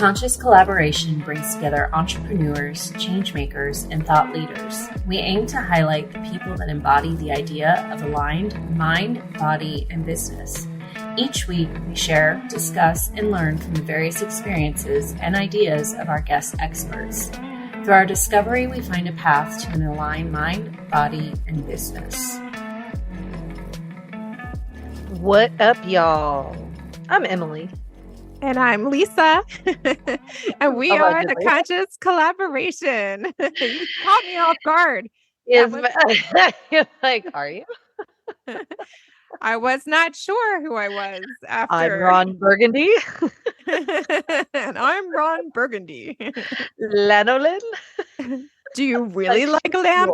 Conscious collaboration brings together entrepreneurs, changemakers, and thought leaders. We aim to highlight the people that embody the idea of aligned mind, body, and business. Each week, we share, discuss, and learn from the various experiences and ideas of our guest experts. Through our discovery, we find a path to an aligned mind, body, and business. What up, y'all? I'm Emily. And I'm Lisa. And we are the Conscious Collaboration. You caught me off guard. You're like, are you? I was not sure who I was after. I'm Ron Burgundy. And I'm Ron Burgundy. Lanolin. Do you really like lamp?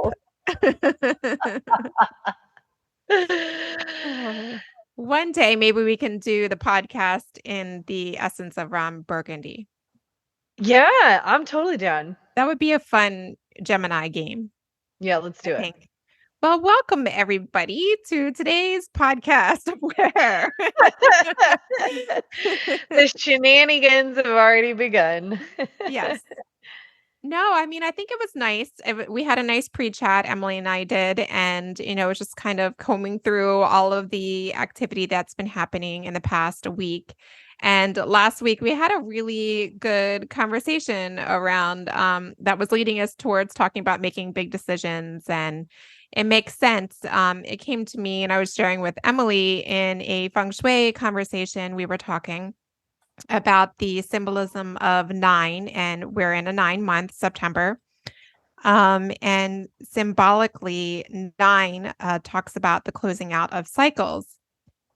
One day, maybe we can do the podcast in the essence of Ron Burgundy. Yeah, I'm totally down. That would be a fun Gemini game. Yeah, let's do it. Well, welcome everybody to today's podcast where the shenanigans have already begun. Yes. No, I mean, I think it was nice. We had a nice pre-chat, Emily and I did, and, it was just kind of combing through all of the activity that's been happening in the past week. And last week, we had a really good conversation around that was leading us towards talking about making big decisions. And it makes sense. It came to me, and I was sharing with Emily in a Feng Shui conversation. We were talking about the symbolism of 9, and we're in a 9-month September. And symbolically, 9 talks about the closing out of cycles.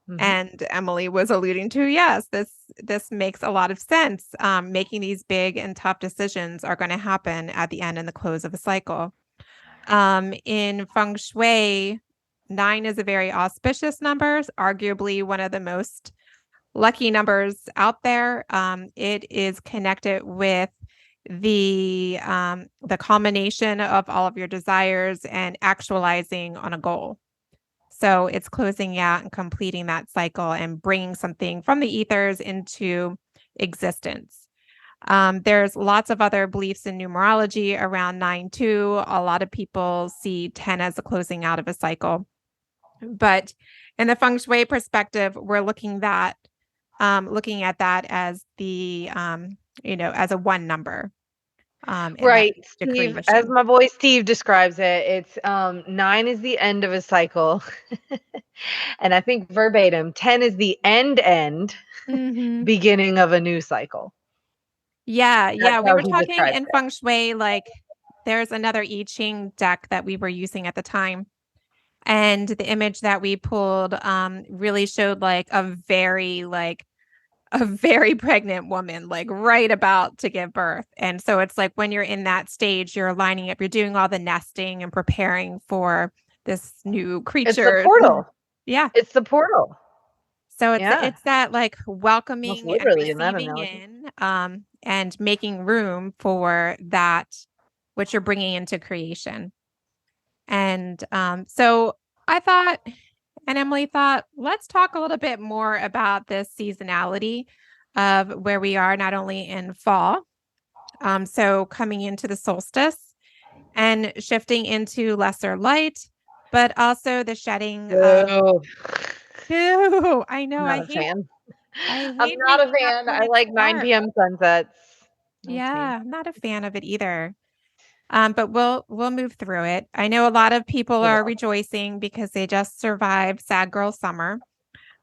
Mm-hmm. And Emily was alluding to, yes, this makes a lot of sense. Making these big and tough decisions are going to happen at the end and the close of a cycle. In Feng Shui, 9 is a very auspicious number, arguably one of the most lucky numbers out there. It is connected with the culmination of all of your desires and actualizing on a goal. So it's closing out and completing that cycle and bringing something from the ethers into existence. There's lots of other beliefs in numerology around 9 too. A lot of people see 10 as a closing out of a cycle. But in the Feng Shui perspective, we're looking at that as the, as a 1 number. Right. Steve, as my boy Steve describes it, it's 9 is the end of a cycle. And I think verbatim, 10 is the end mm-hmm. beginning of a new cycle. Yeah. We were talking in Feng Shui, like there's another I Ching deck that we were using at the time. And the image that we pulled really showed like a very pregnant woman, like right about to give birth. And so it's like when you're in that stage, you're lining up, you're doing all the nesting and preparing for this new creature. It's the portal. Yeah. It's the portal. So it's that like welcoming and receiving in and making room for that, what you're bringing into creation. And so I thought, and Emily thought, let's talk a little bit more about this seasonality of where we are, not only in fall, so coming into the solstice and shifting into lesser light, but also the shedding of... I know. I'm not a fan. I like 9 p.m. sunsets. I'm not a fan of it either. But we'll move through it. I know a lot of people are rejoicing because they just survived Sad Girl Summer.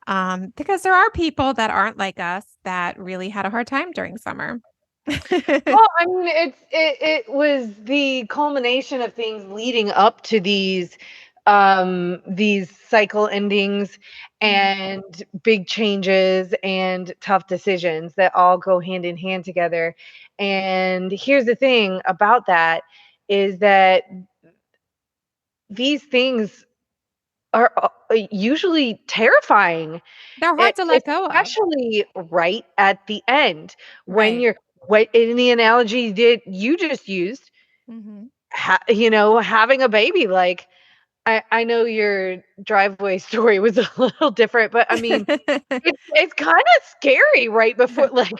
Because there are people that aren't like us that really had a hard time during summer. Well, I mean, it was the culmination of things leading up to these cycle endings and big changes and tough decisions that all go hand in hand together. And here's the thing about that is that these things are usually terrifying. They're hard to let go of. Especially right at the end when you're, in the analogy that you just used, having a baby, like, I know your driveway story was a little different, but I mean, it's kinda scary right before like,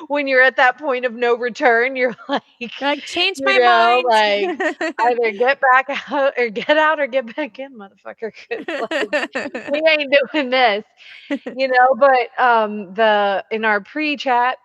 when you're at that point of no return, you're like, Like, "Change my mind." like, either get back out or get back in, motherfucker, 'cause, like, we ain't doing this, but, the in our pre-chat,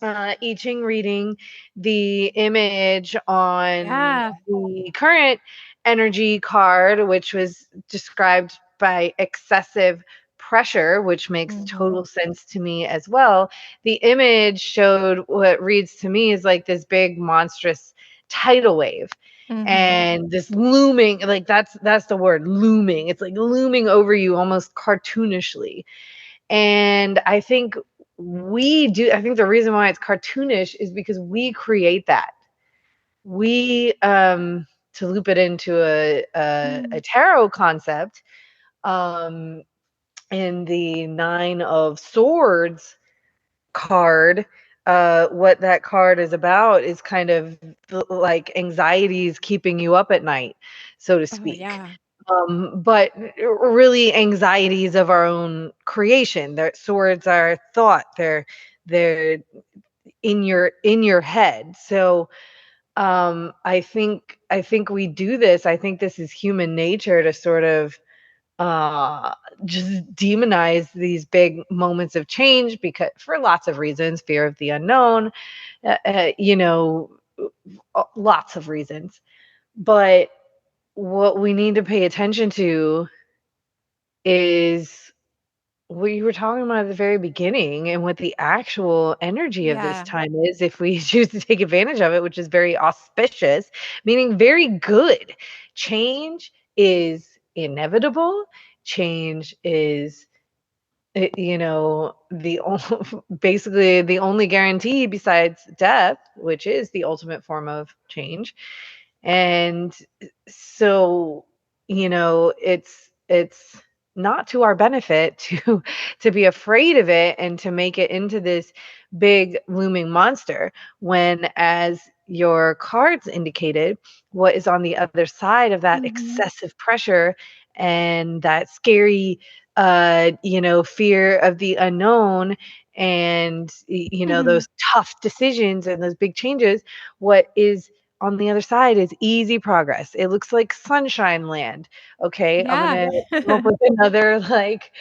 I Ching reading, the image on Yeah. the current energy card, which was described by excessive pressure, which makes Mhm. total sense to me as well. The image showed what reads to me is like this big monstrous tidal wave Mhm. and this looming, like that's the word, looming. It's like looming over you almost cartoonishly. And I think the reason why it's cartoonish is because we create that. We To loop it into a Mhm. tarot concept, um in the 9 of swords card, what that card is about is kind of like anxieties keeping you up at night, so to Oh, speak. yeah. But really anxieties of our own creation. Their swords are thought. They're in your head. So I think we do this. I think this is human nature to sort of uh just demonize these big moments of change because for lots of reasons, fear of the unknown, uh, uh, you know lots of reasons. But what we need to pay attention to is what you were talking about at the very beginning and what the actual energy of this Yeah. time is if we choose to take advantage of it, which is very auspicious, meaning very good. Change is inevitable. Change is basically the only guarantee besides death, which is the ultimate form of change. And so, it's not to our benefit to to be afraid of it and to make it into this big looming monster when, as your cards indicated, what is on the other side of that Mhm. excessive pressure and that scary fear of the unknown and those tough decisions and those big changes, what is on the other side is easy progress. It looks like sunshine land. Okay, I'm Yeah. gonna come up with another like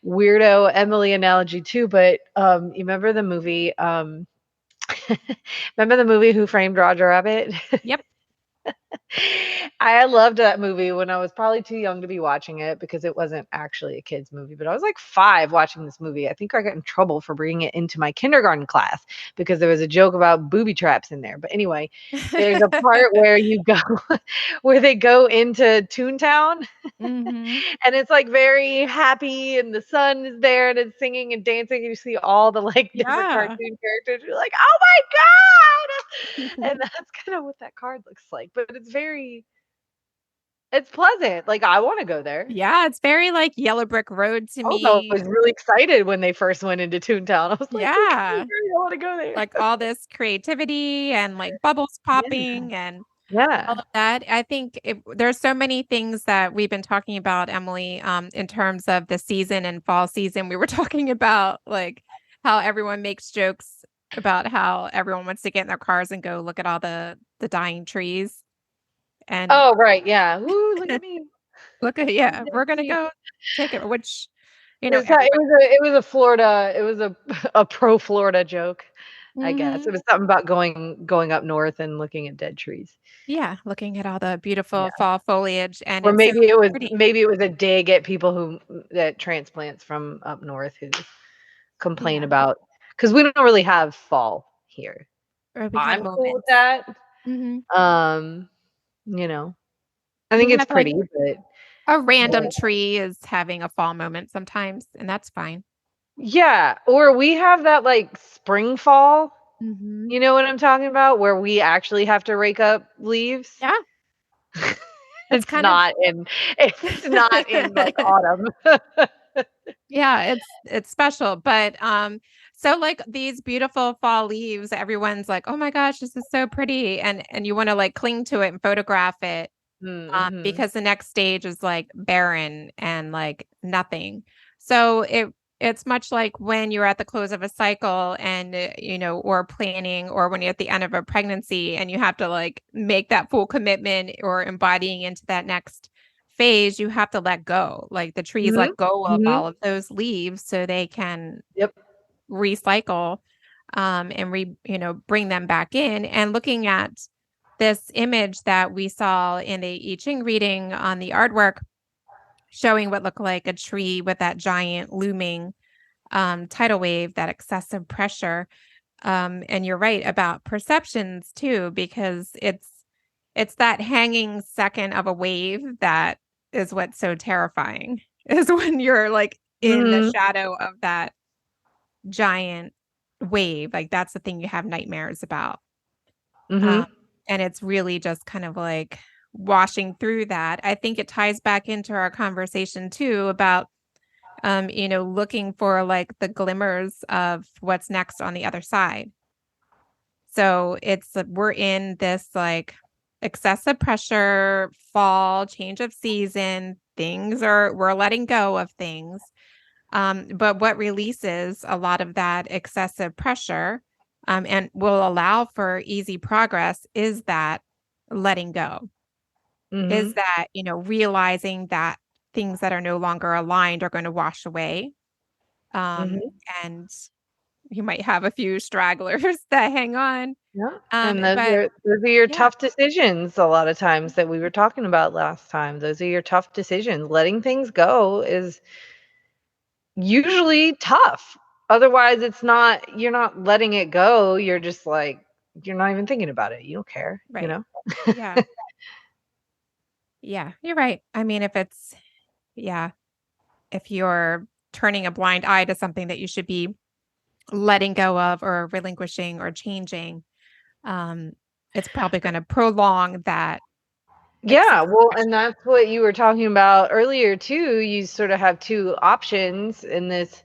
weirdo Emily analogy too, but you remember the movie remember the movie Who Framed Roger Rabbit? Yep. I loved that movie when I was probably too young to be watching it because it wasn't actually a kids movie, but I was like 5 watching this movie. I think I got in trouble for bringing it into my kindergarten class because there was a joke about booby traps in there. But anyway, there's a part where you go where they go into Toontown Mhm. and it's like very happy and the sun is there and it's singing and dancing and you see all the like different Yeah. cartoon characters. You're like, "Oh my god!" And that's kind of what that card looks like. But it's pleasant, like, I wanna go there. Yeah, it's very, like, Yellow Brick Road to Although I me. was really excited when they first went into Toontown. I was like, "Okay, Yeah. great, I wanna go there." Like, all this creativity and, like, bubbles Yeah, popping and all yeah. of that. I think there's so many things that we've been talking about, Emily, in terms of the season and fall season. We were talking about, like, how everyone makes jokes about how everyone wants to get in their cars and go look at all the dying trees, and Oh, right, yeah. "Ooh, look at me. look at Look yeah, at we're gonna me." go take it, which, It everybody. was a Florida it was a a pro Florida joke, I guess. Mhm. It was something about going up north and looking at dead trees. Yeah, looking at all the beautiful Yeah. fall foliage, and Or it's so pretty. maybe it was a dig at people who that transplants from up north who complain Yeah, about because we don't really have fall here. or we have I'm cool with moments. that. Mhm. Um, you know, I We think it's have, like, pretty, a but random tree is having a fall moment sometimes, and that's fine. yeah, or we have that like spring fall, Mhm. you know what I'm talking about, where we actually have to rake up leaves. Yeah, it's It's kind of not in it's not in like autumn. yeah, it's special, but, so, like, these beautiful fall leaves, everyone's like, "Oh my gosh, this is so pretty," and you wanna, like, cling to it and photograph it. Mm-hmm. because the next stage is like barren and like nothing. So it's much like when you're at the close of a cycle and or planning, or when you're at the end of a pregnancy and you have to like make that full commitment or embodying into that next phase, you have to let go. Like the trees Mm-hmm. let go of Mm-hmm. all of those leaves so they can Yep. recycle, and bring them back in. And looking at this image that we saw in the I Ching reading on the artwork, showing what looked like a tree with that giant looming tidal wave, that excessive pressure. And you're right about perceptions too, because it's that hanging second of a wave that is what's so terrifying, is when you're like in the Mm-hmm. shadow of that giant wave. Like that's the thing you have nightmares about. Um, Mm-hmm. and it's really just kind of like washing through that. I think it ties back into our conversation too about looking for like the glimmers of what's next on the other side. So we're in this like excessive pressure, fall, change of season, we're letting go of things. But what releases a lot of that excessive pressure, and will allow for easy progress, is that letting go, is Mm-hmm. that, realizing that things that are no longer aligned are going to wash away. Um, Mm-hmm. and you might have a few stragglers that hang on. Yeah. And But those are your yeah, tough decisions a lot of times that we were talking about last time. Those are your tough decisions. Letting things go is usually tough. Otherwise, you're not letting it go. You're just like, you're not even thinking about it. You don't care, you right. know? Yeah. Yeah. You're right. I mean, yeah, if you're turning a blind eye to something that you should be letting go of or relinquishing or changing, um, it's probably going to prolong that Yeah, excessive well, and pressure. that's what you were talking about earlier too. You sort of have two options in this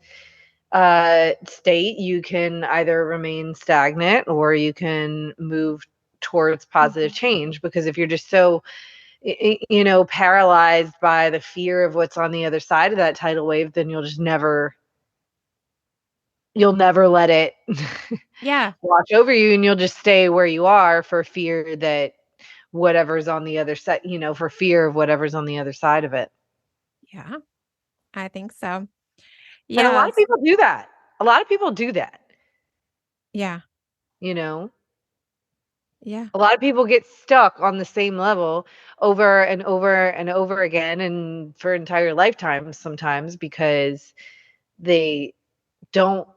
state. You can either remain stagnant or you can move towards positive Mhm. change, because if you're just so paralyzed by the fear of what's on the other side of that tidal wave, then you'll never let it Yeah. watch over you, and you'll just stay where you are for fear that whatever's on the other side, for fear of whatever's on the other side of it. Yeah. I think so. And a lot of Yes. people do that. A lot of people do that, Yeah. you know? Yeah. A lot of people get stuck on the same level over and over and over again, and for entire lifetimes sometimes, because they don't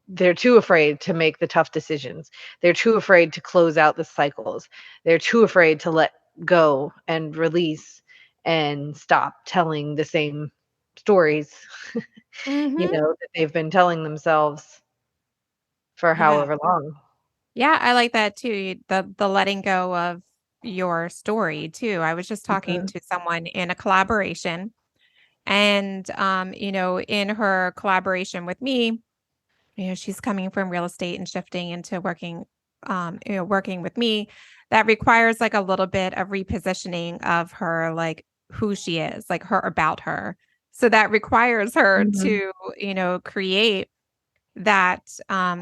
they're too afraid to make the tough decisions. They're too afraid to close out the cycles. They're too afraid to let go and release and stop telling the same stories, Mhm. that they've been telling themselves for Yeah. however long. Yeah, I like that too. The letting go of your story too. I was just talking Mhm. to someone in a collaboration, and in her collaboration with me, she's coming from real estate and shifting into working with me. That requires like a little bit of repositioning of her, like who she is, like her about her. So that requires her Mhm. to, create that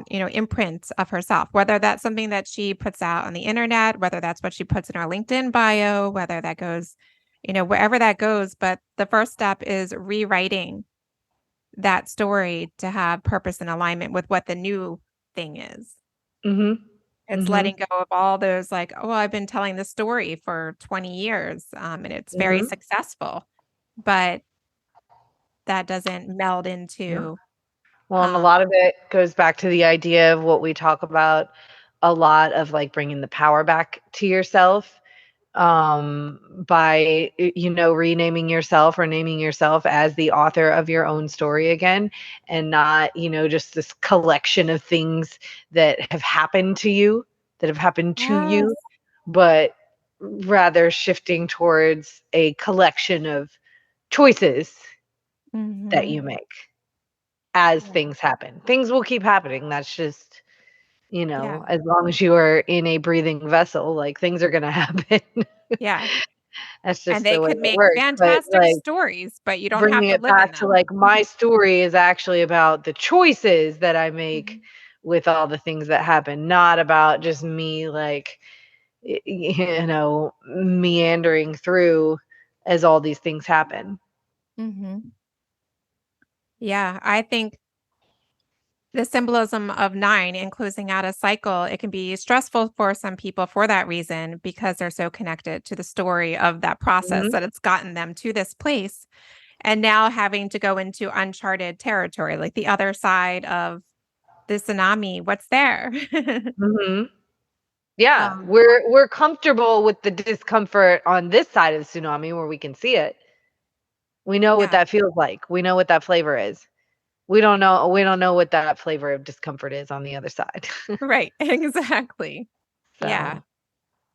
imprint of herself, whether that's something that she puts out on the internet, whether that's what she puts in her LinkedIn bio, whether that goes, wherever that goes. But the first step is rewriting that story to have purpose and alignment with what the new thing is. Mhm. It's Mhm. letting go of all those like, oh, I've been telling this story for 20 years, and it's very Mhm. successful, but that doesn't meld Yeah. into Well, and a um lot of it goes back to the idea of what we talk about a lot, of like bringing the power back to yourself, by renaming yourself or naming yourself as the author of your own story again, and not just this collection of things that have happened to you, yes. but rather shifting towards a collection of choices that Mhm. you make as Yeah. things happen. Things will keep happening. That's just Yeah. as long as you are in a breathing vessel, like, things are gonna happen. Yeah. That's And just they the way could it make works, but, fantastic like, stories, but you don't have bringing to it live in back to, them. like, my story is actually about the choices that I make Mhm. with all the things that happen, not about just me, like, meandering through as all these things happen. Mhm. Yeah, I think the symbolism of 9 and closing out a cycle, it can be stressful for some people for that reason because they're so connected to the story of that process Mhm, that it's gotten them to this place. And now having to go into uncharted territory, like the other side of the tsunami, what's there? mhm. Yeah, Um, we're comfortable with the discomfort on this side of the tsunami where we can see it. We know what yeah, that feels like. We know what that flavor is. We don't know what that flavor of discomfort is on the other side. right, exactly. Yeah. So,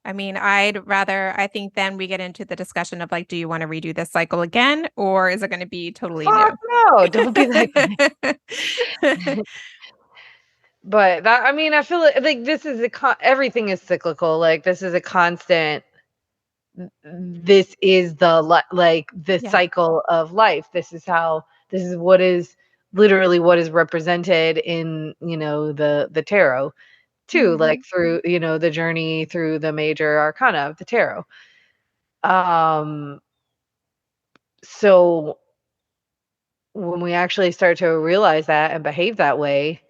I mean, I think then we get into the discussion of like, do you want to redo this cycle again or is it going to be totally fuck new? no, don't be that guy. But that I mean, I feel like this is everything is cyclical. Like this is a constant this is the Yeah. cycle of life. This is what is literally what is represented in, the tarot too, like Mhm. through, the journey through the major arcana of the tarot. Um so when we actually start to realize that and behave that way,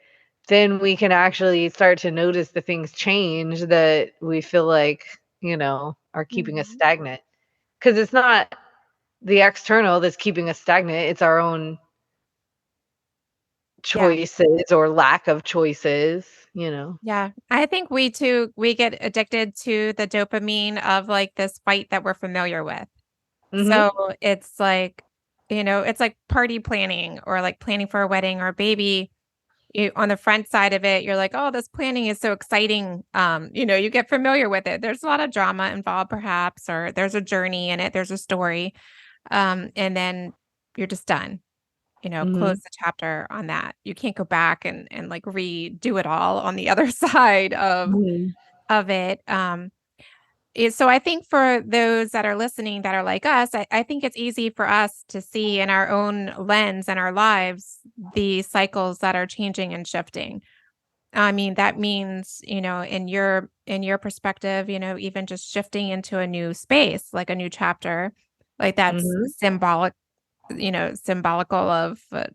then we can actually start to notice the things change that we feel like, are keeping us Mhm. stagnant. Because it's not the external that's keeping us stagnant, it's our own Yeah. choices or lack of choices. Yeah. I think we get addicted to the dopamine of like this fight that we're familiar with. Mhm. So it's like, it's like party planning or like planning for a wedding or a baby. On the front side of it, you're like, "Oh, this planning is so exciting." You get familiar with it. There's a lot of drama involved perhaps, or there's a journey in it, there's a story. And then you're just done. Close Mhm. the chapter on that. You can't go back and like redo it all on the other side Mhm. of it. So I think for those that are listening that are like us, I think it's easy for us to see in our own lens and our lives the cycles that are changing and shifting. I mean, that means, in your perspective, even just shifting into a new space, like a new chapter, like that's Mhm. symbolical of that,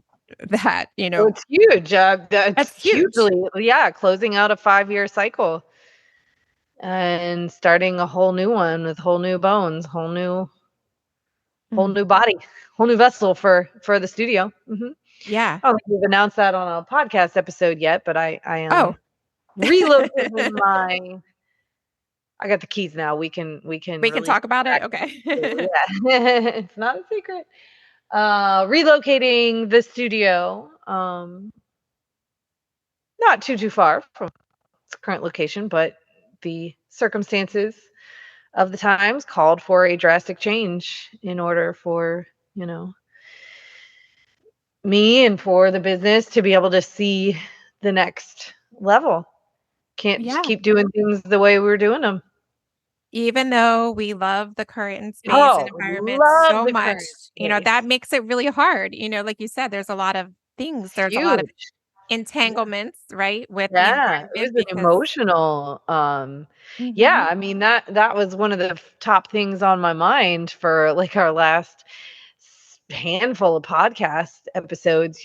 Oh, it's huge, that's that's huge. hugely yeah, closing out a 5-year cycle and starting a whole new one with whole new bones, whole Mhm. new body, whole new vessel for the studio. Mhm. Yeah. I don't think we've announced that on a podcast episode yet, but I Oh, am relocating my I got the keys now. We can we can release talk about the it. track. Okay. Yeah. It's not a secret. Relocating the studio, not too far from its current location, but the circumstances of the times called for a drastic change in order for, you know, me and for the business to be able to see the next level. Can't just Yeah. keep doing things the way we were doing them. Even though we love the current space and Oh, environment love so the much, current that space. makes it really hard. Like you said, there's a lot of things, there's a lot of Huge. Yeah. entanglements, right, with the Yeah, it was environment an because emotional, yeah, Mhm. I mean, that was one of the top things on my mind for, like, our last handful of podcast episodes,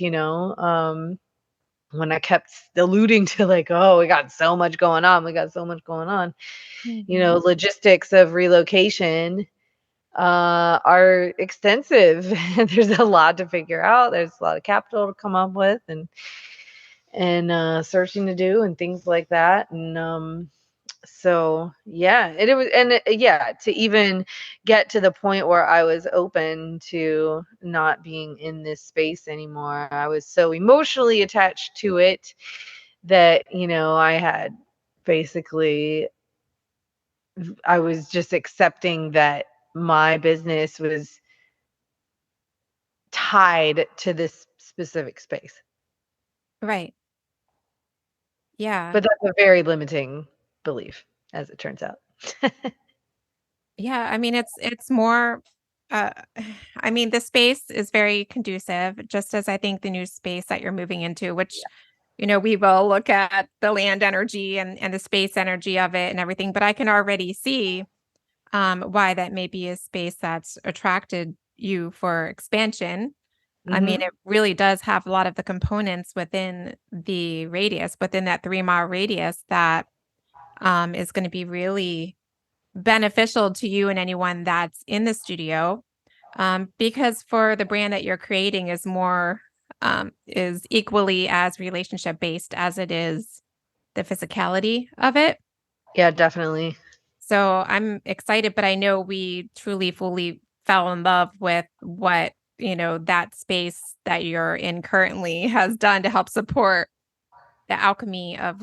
when I kept alluding to, like, "Oh, we got so much going on, we got so much going on." Mhm. Logistics of relocation, are extensive. There's a lot to figure out, there's a lot of capital to come up with and searching to do and things like that, and so yeah, it was yeah, to even get to the point where I was open to not being in this space anymore. I was so emotionally attached to it that, I had basically I was just accepting that my business was tied to this specific space. Right. Yeah. But that's a very limiting belief, as it turns out. Yeah, I mean, it's more, uh, I mean, the space is very conducive, just as I think the new space that you're moving into, which, we will look at the land energy and the space energy of it and everything, but I can already see why that may be a space that's attracted you for expansion. I mean, Mhm. it really does have a lot of the components within the radius, within that 3-mile radius that is going to be really beneficial to you and anyone that's in the studio. Because for the brand that you're creating is equally as relationship based as it is the physicality of it. Yeah, definitely. So I'm excited, but I know we truly fully fell in love with what, that space that you're in currently has done to help support the alchemy of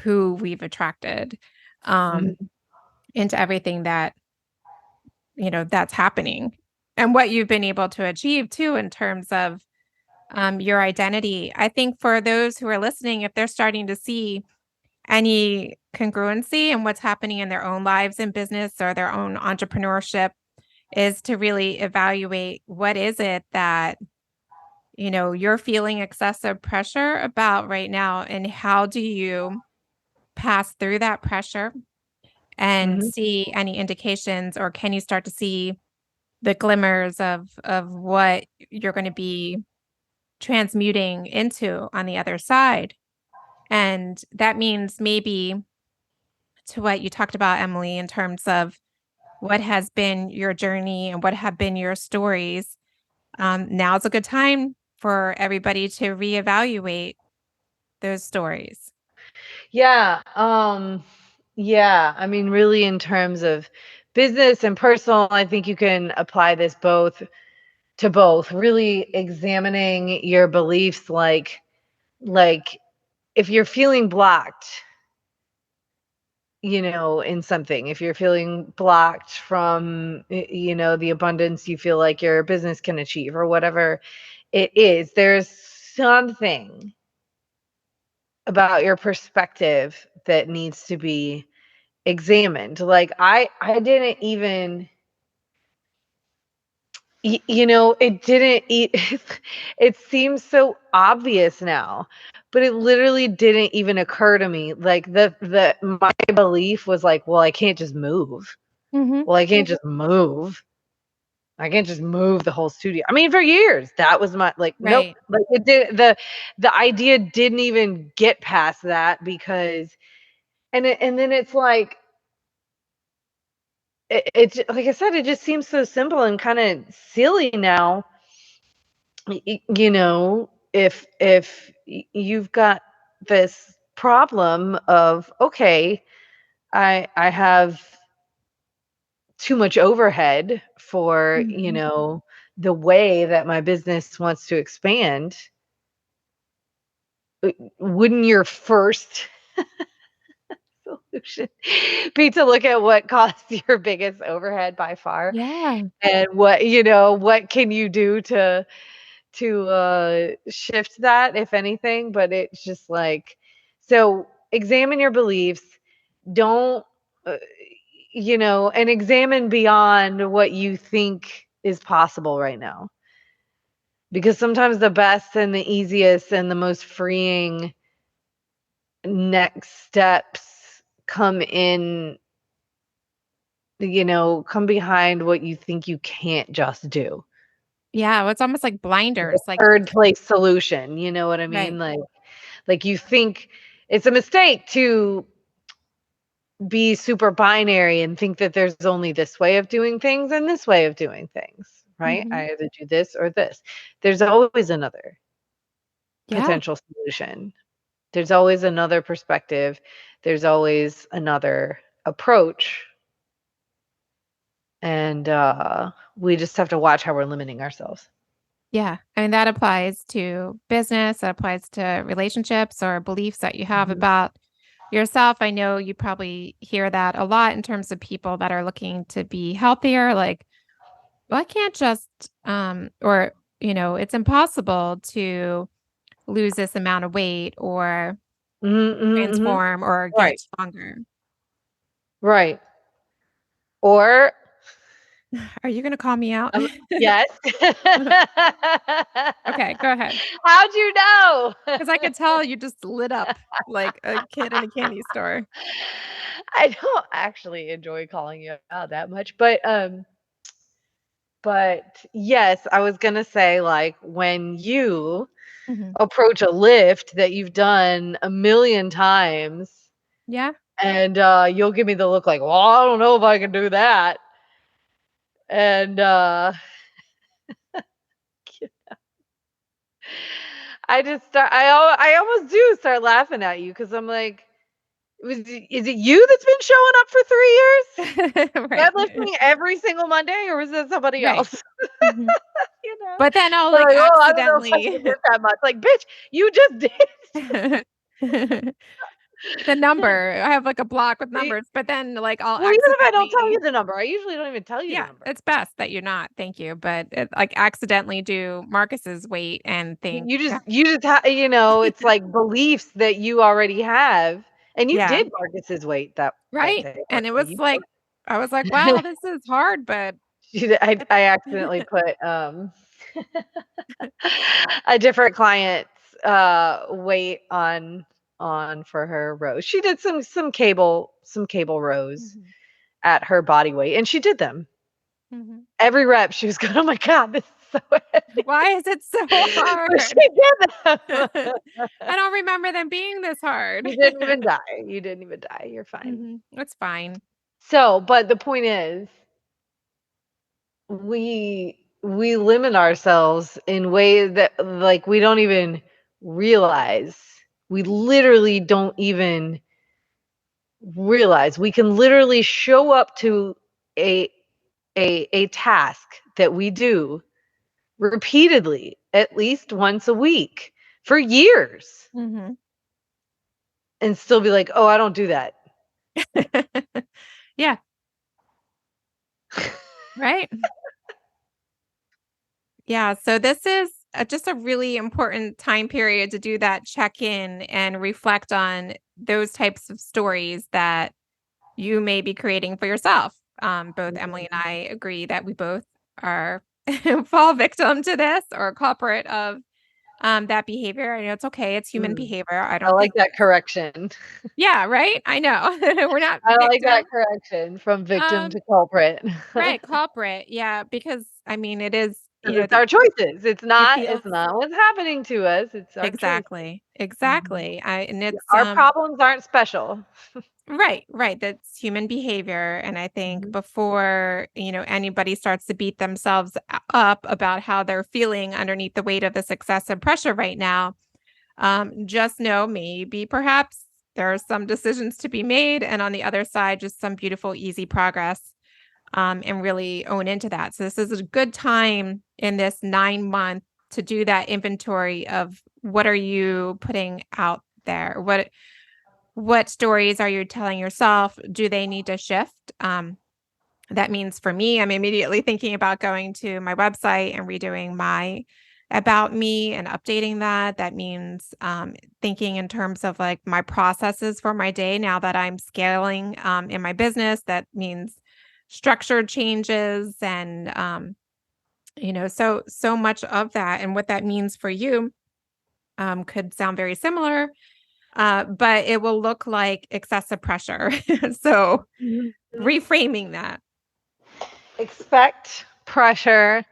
who we've attracted um, Mhm. into everything that's happening and what you've been able to achieve too in terms of your identity. I think for those who are listening, if they're starting to see any congruency in what's happening in their own lives and business or their own entrepreneurship, is to really evaluate what is it that you're feeling excessive pressure about right now, and how do you pass through that pressure and Mhm. see any indications, or can you start to see the glimmers of what you're going to be transmuting into on the other side. And that means maybe to what you talked about, Emily, in terms of what has been your journey and what have been your stories. Now's a good time for everybody to reevaluate those stories. Yeah, yeah, I mean, really in terms of business and personal, I think you can apply this both to both, really examining your beliefs, like if you're feeling blocked, in something, if you're feeling blocked from, the abundance you feel like your business can achieve or whatever it is, there's something about your perspective that needs to be examined. Like I didn't even it didn't it seems so obvious now, but it literally didn't even occur to me. Like the my belief was like, well, I can't just move. Mhm. Well, I can't just move. I can't just move the whole studio. I mean, for years, that was my like, nope. Right. Like it did the idea didn't even get past that because and then it's like like I said, it just seems so simple and kind of silly now. If you've got this problem of, okay, I have too much overhead for, Mhm. the way that my business wants to expand, wouldn't your first solution be to look at what costs your biggest overhead by far? Yeah. And what can you do to shift that, if anything? But it's just like, so examine your beliefs. Don't uh, and examine beyond what you think is possible right now, because sometimes the best and the easiest and the most freeing next steps come behind what you think you can't just do. Yeah, well, it's almost like The blinders, like third place solution, you know what I mean? right. Like you think it's a mistake to be super binary and think that there's only this way of doing things and this way of doing things, right? Mhm. I either do this or this. There's always another Yeah. potential solution. There's always another perspective. There's always another approach. And we just have to watch how we're limiting ourselves. Yeah. I mean, that applies to business, that applies to relationships or beliefs that you have Mhm. about yourself. I know you probably hear that a lot in terms of people that are looking to be healthier. Like, well, I can't just, it's impossible to lose this amount of weight, or transform or Right. get stronger. Right. Or Are you gonna call me out? yes. Okay, go ahead. How'd you know? Because I could tell you just lit up like a kid in a candy store. I don't actually enjoy calling you out that much, but yes, I was gonna say, like, when you Mhm. approach a lift that you've done a million times Yeah. and, you'll give me the look like, "Well, I don't know if I can do that." And, I almost do start laughing at you because 'cause I'm like, is it you that's been showing up for 3 years? Right. Deadlifting every single Monday, or was it somebody Right. else? Mhm. You know? But then I'll, They're like, like, "Oh, I don't know if I can accidentally lift that much." Like, "Bitch, you just did." the number, I have, like, a block with E numbers, but then, like, I'll Well, even if I don't tell you accidentally the number, I usually don't even tell you the yeah, number. it's best that you're not, thank you, but like, accidentally do Marcus's weight and think, It's like beliefs that you already have, and you yeah, did Marcus's weight that right? day, by And it the way. was like I was like, "Wow, this is hard," but I accidentally put, a different client's, weight on for her rows. She did some cable rows Mhm, at her body weight, and she did them. mhm. Every rep, she was going, "Oh my god, this is so heavy." Why is it so But she hard? did them. I don't remember them being this hard. You didn't even die. You didn't even die. You're fine. Mhm, it's fine. So, but the point is, we limit ourselves in ways that, like, we don't even realize. We literally don't even realize. We can literally show up to a a task that we do repeatedly at least once a week for years Mhm. and still be like, "Oh, I don't do that." Yeah, right? Yeah, so this is just a really important time period to do that check-in and reflect on those types of stories that you may be creating for yourself. Both Emily and I agree that we both are fall victim to this or culprit of that behavior. I know it's okay. It's human Mm, behavior. I I don't like think that correction. yeah, right? I know. We're not I like that victim. correction from victim Um, to culprit. right, culprit. Yeah, because I mean it is, 'Cause it's our choices. It's it not feels it's not what's happening to us, it's our choices. exactly. Mhm. Exactly. I and Yeah, it's our problems aren't special. right, right. That's human behavior. And I think Mhm. before, anybody starts to beat themselves up about how they're feeling underneath the weight of this excessive pressure right now, just know maybe perhaps there are some decisions to be made. And on the other side, just some beautiful, easy progress. And really own into that. So this is a good time in this 9 month to do that inventory of what are you putting out there? What stories are you telling yourself? Do they need to shift? That means for me, I'm immediately thinking about going to my website and redoing my about me and updating that. That means thinking in terms of like my processes for my day now that I'm scaling in my business. That means structured changes and so much of that and what that means for you could sound very similar, but it will look like excessive pressure. So Mhm. reframing that. Expect pressure,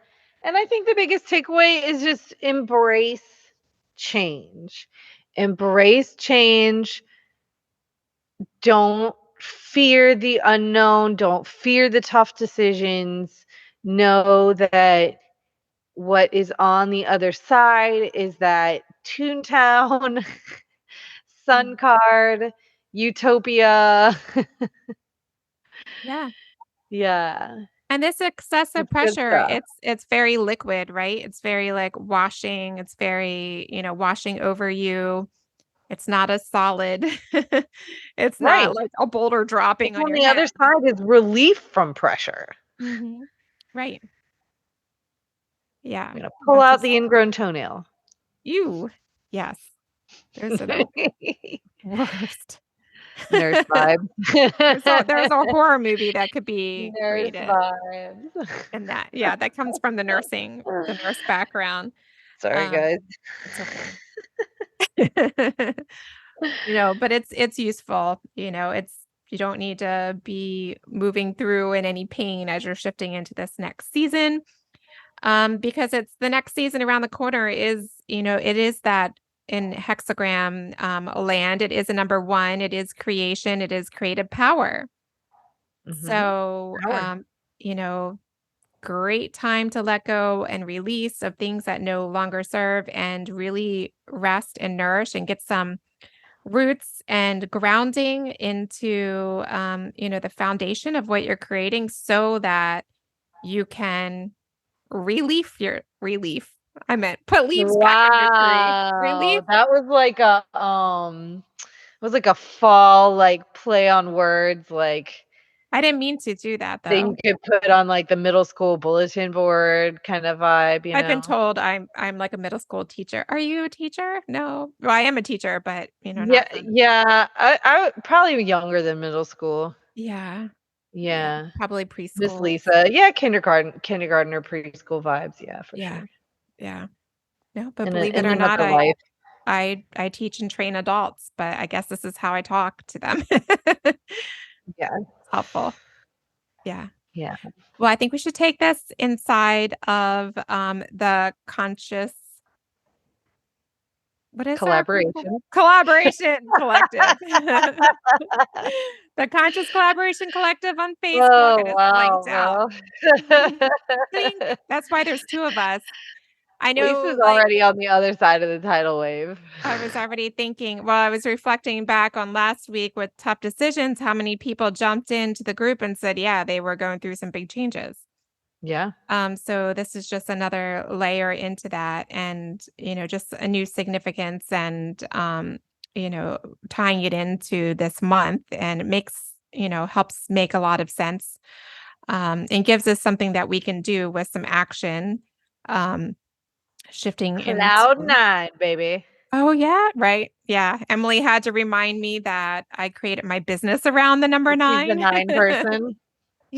and I think the biggest takeaway is just embrace change. Embrace change. Don't fear the unknown, don't fear the tough decisions. Know that what is on the other side is that Toontown, Sun Mm. Card, Utopia. Yeah. Yeah, And this excessive it's good pressure, stuff. it's very liquid, right? It's very like washing, it's very, washing over you. It's not a solid. It's not Right. like a boulder What's dropping on on your the other head. side is relief from pressure. Mhm. Right. Yeah. I'm gonna pull That's out just the ingrown toenail. you. Yes. There's an Worst. Nurse vibes. There's a horror movie that could be Nurse created vibes. in that. Yeah, that comes from the nurse background. Sorry, guys. It's okay. But it's useful. You don't need to be moving through in any pain as you're shifting into this next season. Because it's the next season around the corner it is that in hexagram land, it is a number 1, it is creation, it is creative power. Mhm. So, Power. great time to let go and release of things that no longer serve and really rest and nourish and get some roots and grounding into, the foundation of what you're creating so that you can relief. I meant put leaves back on your tree. Relief. Wow. That was like a fall like play on words like I didn't mean to do that thing though. you could put on like the middle school bulletin board kind of vibe, I've been told I'm like a middle school teacher. Are you a teacher? No. Well, I am a teacher, but Yeah, not for yeah. I probably younger than middle school. yeah. Yeah. Yeah. Probably Miss preschool. Lisa. Yeah, kindergartner, preschool vibes. Yeah, for Yeah. sure. Yeah. No, but In believe it or not, another life. I teach and train adults, but I guess this is how I talk to them. Yeah. It's helpful. Yeah. Yeah. Well, I think we should take this inside of the conscious. What is that? Collaboration. Collaboration Collective. The Conscious Collaboration Collective on Facebook. Oh, I just blanked out. wow, bro. Blink. That's why there's 2 of us. I know, Lisa's like, already on the other side of the tidal wave. I was already thinking, I was reflecting back on last week with tough decisions, how many people jumped into the group and said, yeah, they were going through some big changes. Yeah. So this is just another layer into that and, just a new significance and, tying it into this month and it makes, helps make a lot of sense. And gives us something that we can do with some action, shifting Cloud into. 9, baby. Oh yeah. Right. Yeah. Emily had to remind me that I created my business around the number She's the 9. 9 person. She's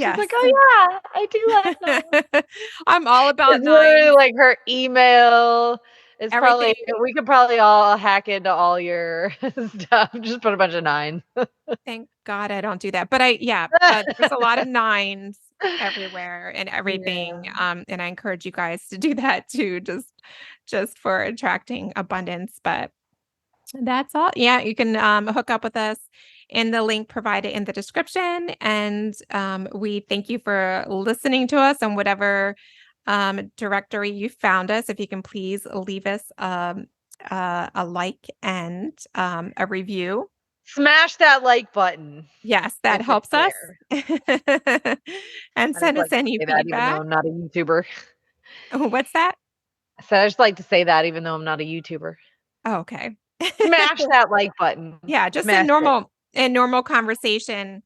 Yes. like, "Oh, yeah, I do like 9." I'm all about It's literally 9s. like her email is Everything. probably we could probably all hack into all your stuff. Just put a bunch of 9. Thank God I don't do that. But there's a lot of 9s everywhere and everything. Yeah. And I encourage you guys to do that too, just for attracting abundance. But that's all. Yeah, you can hook up with us in the link provided in the description. And we thank you for listening to us on whatever directory you found us. If you can please leave us a like and a review. Smash that like button. Yes, that if you helps us. care. And I send just us like to any say that even though feedback. I'm not a YouTuber. What's that? I said I just like to say that even though I'm not a YouTuber. Oh, okay. Smash that like button. Yeah, just Smash it. in normal conversation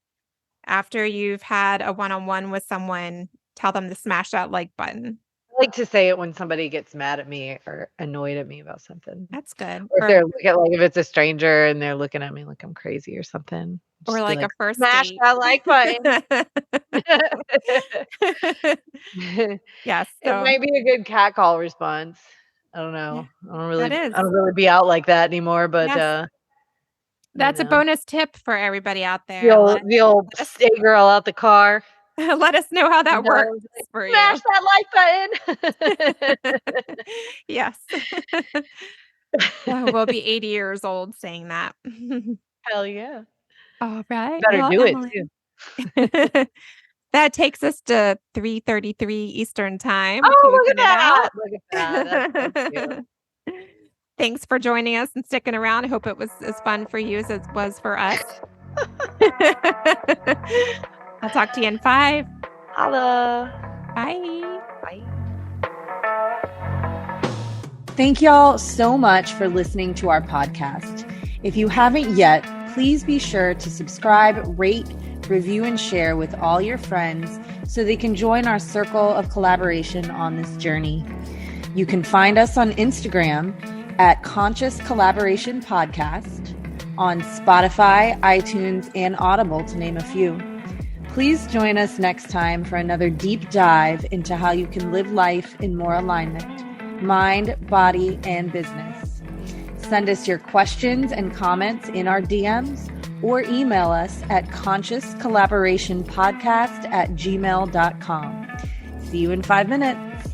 after you've had a one-on-one with someone, tell them to smash that like button. I like to say it when somebody gets mad at me or annoyed at me about something. That's good. Or if they're if it's a stranger and they're looking at me like I'm crazy or something. Or Just be like like, a first smash date. that like button. Yes. It So might be a good catcall response. I don't know. yeah, I that is. don't really be out like that anymore, but Yes. That's a bonus tip for everybody out there. the old stay girl out the car. Let us know how that works for you. Smash that like button. Yes. We'll be 80 years old saying that. Hell yeah. All right. Better Well, do Emily, it too. that takes us to 3:33 Eastern time. Oh, look Closing at it out. that. Look at that. That's so cute. Thanks for joining us and sticking around. I hope it was as fun for you as it was for us. I'll talk to you in 5. Holla. Bye. Bye. Thank y'all so much for listening to our podcast. If you haven't yet, please be sure to subscribe, rate, review, and share with all your friends so they can join our circle of collaboration on this journey. You can find us on Instagram at Conscious Collaboration Podcast on Spotify, iTunes, and Audible, to name a few. Please join us next time for another deep dive into how you can live life in more alignment, mind, body, and business. Send us your questions and comments in our DMs or email us at consciouscollaborationpodcast@gmail.com. See you in 5 minutes.